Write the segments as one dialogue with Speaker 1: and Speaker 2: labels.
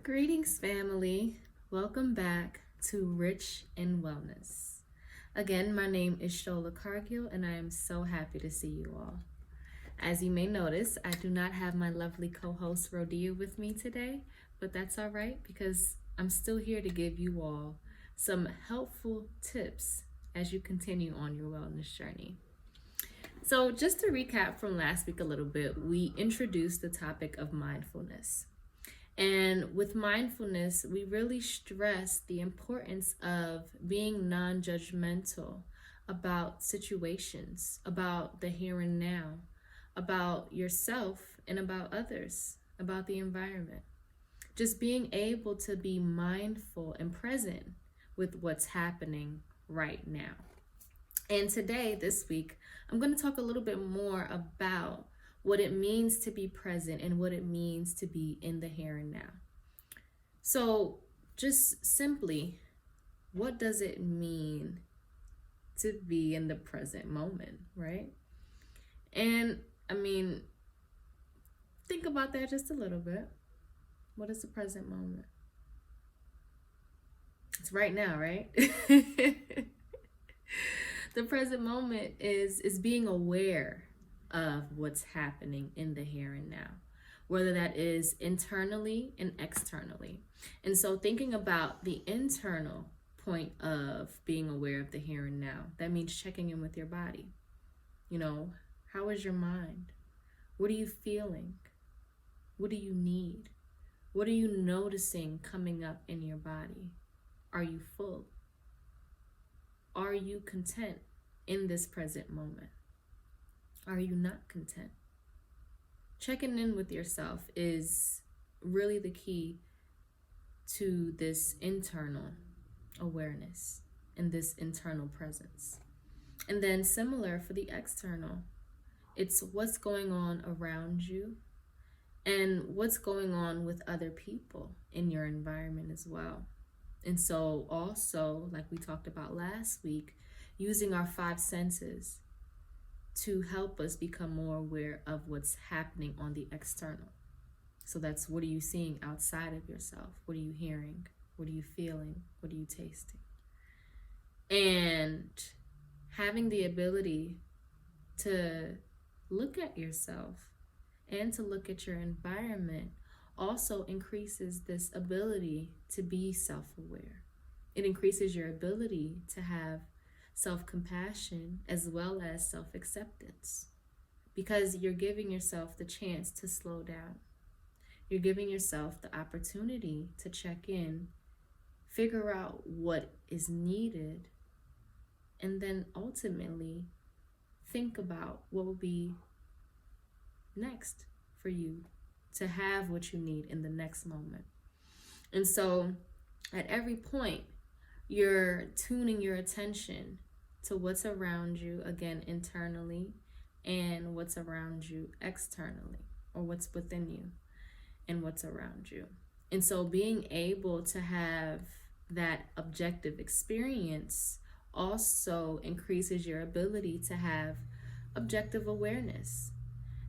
Speaker 1: Greetings, family. Welcome back to Rich in Wellness. Again, my name is Shola Cargill, and I am so happy to see you all. As you may notice, I do not have my lovely co-host Roddia with me today, but that's all right because I'm still here to give you all some helpful tips as you continue on your wellness journey. So just to recap from last week a little bit, we introduced the topic of mindfulness. And with mindfulness, we really stress the importance of being non-judgmental about situations, about the here and now, about yourself and about others, about the environment. Just being able to be mindful and present with what's happening right now. And today, this week, I'm going to talk a little bit more about what it means to be present and what it means to be in the here and now. So just simply, what does it mean to be in the present moment, right? And think about that just a little bit. What is the present moment? It's right now, right? The present moment is being aware of what's happening in the here and now, whether that is internally and externally. And so thinking about the internal point of being aware of the here and now, that means checking in with your body. How is your mind? What are you feeling? What do you need? What are you noticing coming up in your body? Are you full? Are you content in this present moment? Are you not content? Checking in with yourself is really the key to this internal awareness and this internal presence. And then similar for the external, it's what's going on around you and what's going on with other people in your environment as well. And so also, like we talked about last week, using our 5 senses to help us become more aware of what's happening on the external. So that's, what are you seeing outside of yourself? What are you hearing? What are you feeling? What are you tasting? And having the ability to look at yourself and to look at your environment also increases this ability to be self-aware. It increases your ability to have self-compassion as well as self-acceptance, because you're giving yourself the chance to slow down. You're giving yourself the opportunity to check in, figure out what is needed, and then ultimately think about what will be next for you to have what you need in the next moment. And so at every point, you're tuning your attention to what's around you, again, internally, and what's around you externally, or what's within you and what's around you. And so being able to have that objective experience also increases your ability to have objective awareness.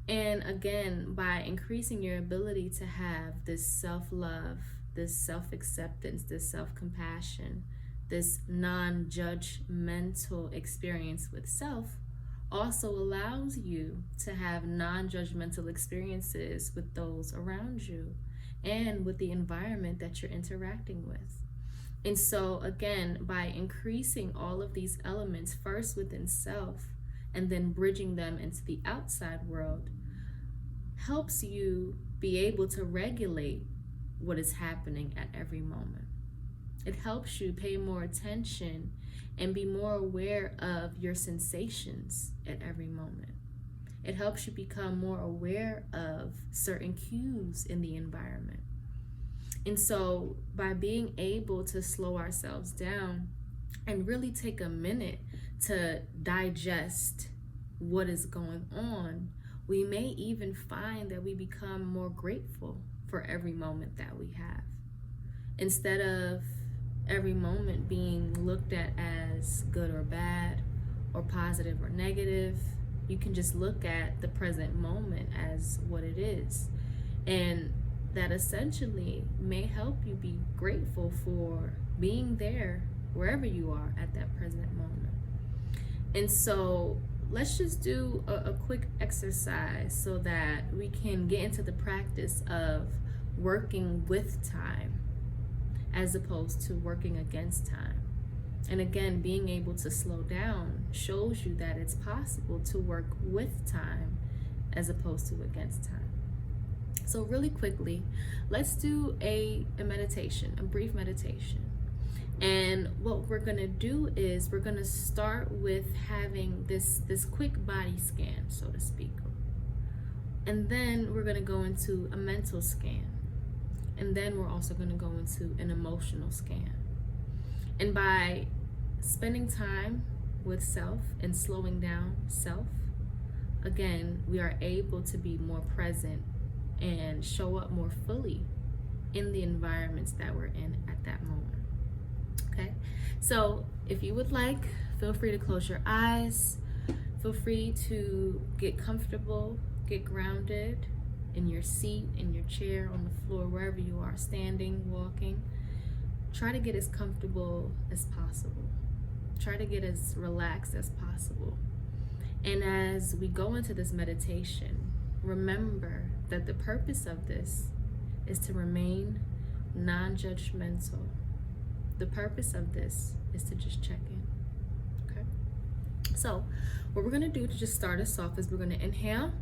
Speaker 1: And again, by increasing your ability to have this self-love, this self-acceptance, this self-compassion, this non-judgmental experience with self also allows you to have non-judgmental experiences with those around you and with the environment that you're interacting with. And so again, by increasing all of these elements first within self and then bridging them into the outside world, helps you be able to regulate what is happening at every moment. It helps you pay more attention and be more aware of your sensations at every moment. It helps you become more aware of certain cues in the environment. And so by being able to slow ourselves down and really take a minute to digest what is going on, we may even find that we become more grateful for every moment that we have. Instead of every moment being looked at as good or bad, or positive or negative, you can just look at the present moment as what it is. And that essentially may help you be grateful for being there wherever you are at that present moment. And so let's just do a quick exercise so that we can get into the practice of working with time as opposed to working against time. And again, being able to slow down shows you that it's possible to work with time as opposed to against time. So really quickly, let's do a meditation, a brief meditation. And what we're going to do is we're going to start with having this quick body scan, so to speak. And then we're going to go into a mental scan. And then we're also going to go into an emotional scan. And by spending time with self and slowing down self, again, we are able to be more present and show up more fully in the environments that we're in at that moment. Okay, so if you would like, feel free to close your eyes. Feel free to get comfortable, get grounded in your seat, in your chair, on the floor, wherever you are, standing, walking. Try to get as comfortable as possible. Try to get as relaxed as possible. And as we go into this meditation, remember that the purpose of this is to remain non-judgmental. The purpose of this is to just check in. Okay? So, what we're going to do to just start us off is we're going to inhale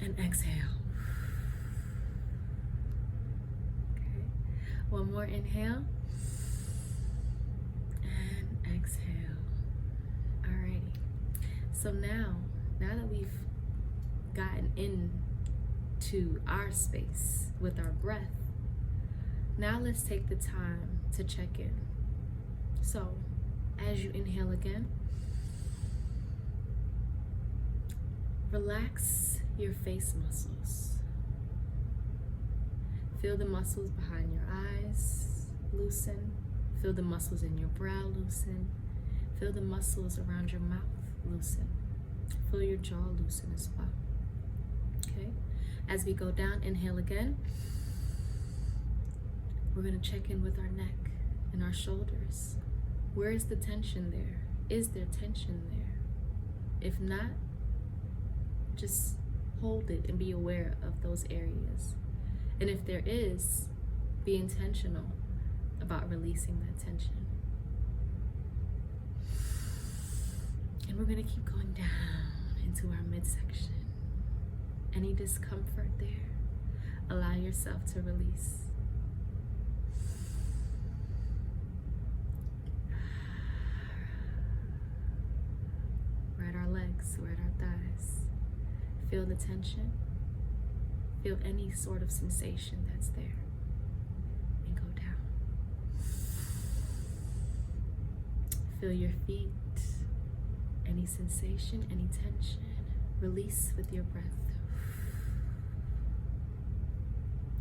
Speaker 1: and exhale. Okay? One more inhale and exhale. Alrighty. So now that we've gotten into our space with our breath, now let's take the time to check in. So, as you inhale again, relax your face muscles. Feel the muscles behind your eyes loosen. Feel the muscles in your brow loosen. Feel the muscles around your mouth loosen. Feel your jaw loosen as well. Okay? As we go down, inhale again. We're going to check in with our neck and our shoulders. Where is the tension there? Is there tension there? If not, just hold it and be aware of those areas. And if there is, be intentional about releasing that tension. And we're going to keep going down into our midsection. Any discomfort there, allow yourself to release. We're at our legs, we're at our thighs. Feel the tension. Feel any sort of sensation that's there. And go down. Feel your feet. Any sensation, any tension. Release with your breath.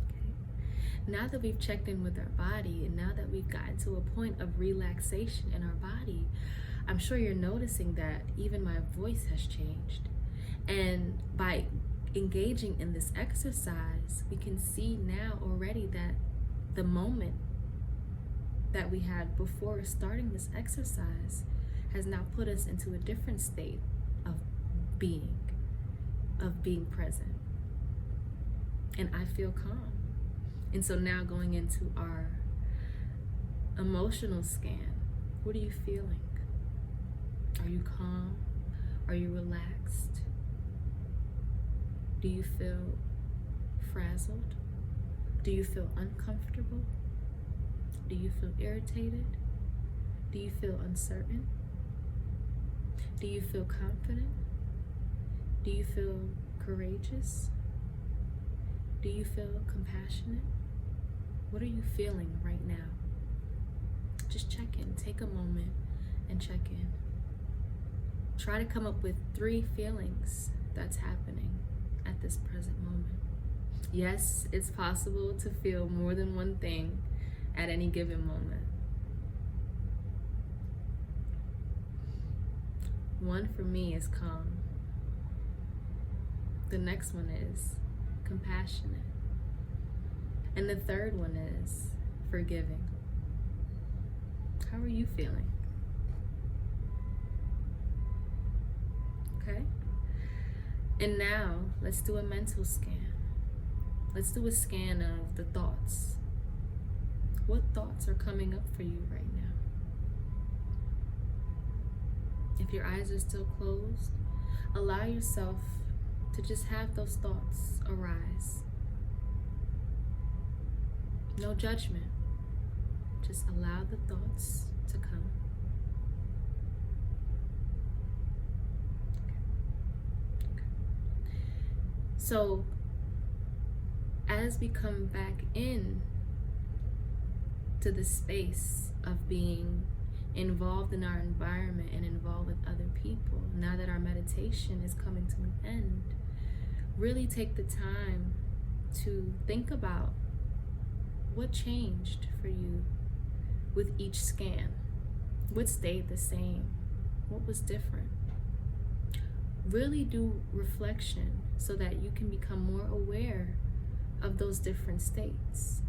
Speaker 1: Okay. Now that we've checked in with our body, and now that we've gotten to a point of relaxation in our body, I'm sure you're noticing that even my voice has changed. And by engaging in this exercise, we can see now already that the moment that we had before starting this exercise has now put us into a different state of being present. And I feel calm. And so now going into our emotional scan, what are you feeling? Are you calm? Are you relaxed? Do you feel frazzled? Do you feel uncomfortable? Do you feel irritated? Do you feel uncertain? Do you feel confident? Do you feel courageous? Do you feel compassionate? What are you feeling right now? Just check in. Take a moment and check in. Try to come up with 3 feelings that's happening at this present moment. Yes, it's possible to feel more than one thing at any given moment. One for me is calm. The next one is compassionate. And the third one is forgiving. How are you feeling? Okay? And now, let's do a mental scan. Let's do a scan of the thoughts. What thoughts are coming up for you right now? If your eyes are still closed, allow yourself to just have those thoughts arise. No judgment. Just allow the thoughts to come. Okay. So, as we come back in to the space of being involved in our environment and involved with other people, now that our meditation is coming to an end, really take the time to think about what changed for you with each scan. What stayed the same? What was different? Really do reflection so that you can become more aware of those different states,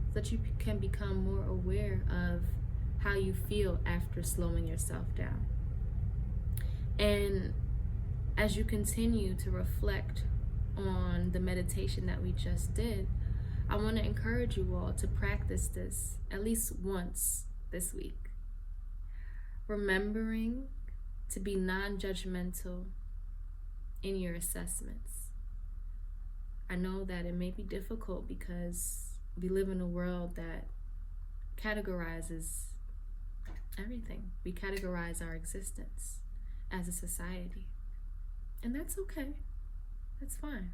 Speaker 1: so that you can become more aware of how you feel after slowing yourself down. And as you continue to reflect on the meditation that we just did, I want to encourage you all to practice this at least once this week. Remembering to be non-judgmental in your assessments. I know that it may be difficult because we live in a world that categorizes everything. We categorize our existence as a society. And that's okay. That's fine.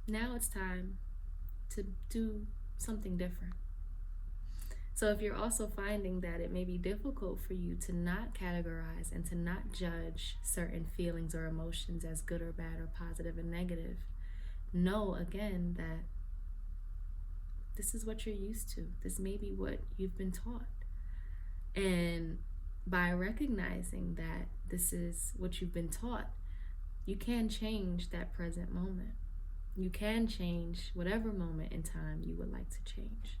Speaker 1: Now it's time to do something different. So if you're also finding that it may be difficult for you to not categorize and to not judge certain feelings or emotions as good or bad or positive and negative, know again that this is what you're used to. This may be what you've been taught. And by recognizing that this is what you've been taught, you can change that present moment. You can change whatever moment in time you would like to change.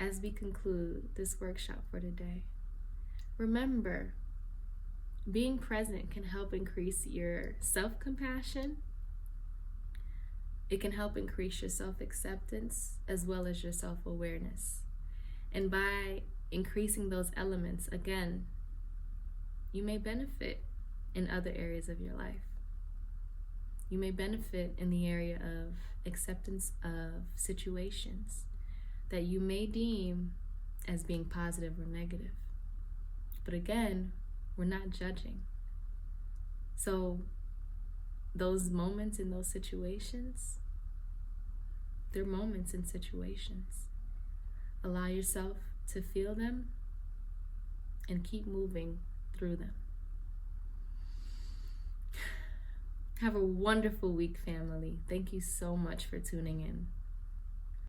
Speaker 1: As we conclude this workshop for today, remember, being present can help increase your self-compassion. It can help increase your self-acceptance as well as your self-awareness. And by increasing those elements, again, you may benefit in other areas of your life. You may benefit in the area of acceptance of situations that you may deem as being positive or negative. But again, we're not judging. So those moments in those situations, they're moments and situations. Allow yourself to feel them and keep moving through them. Have a wonderful week, family. Thank you so much for tuning in.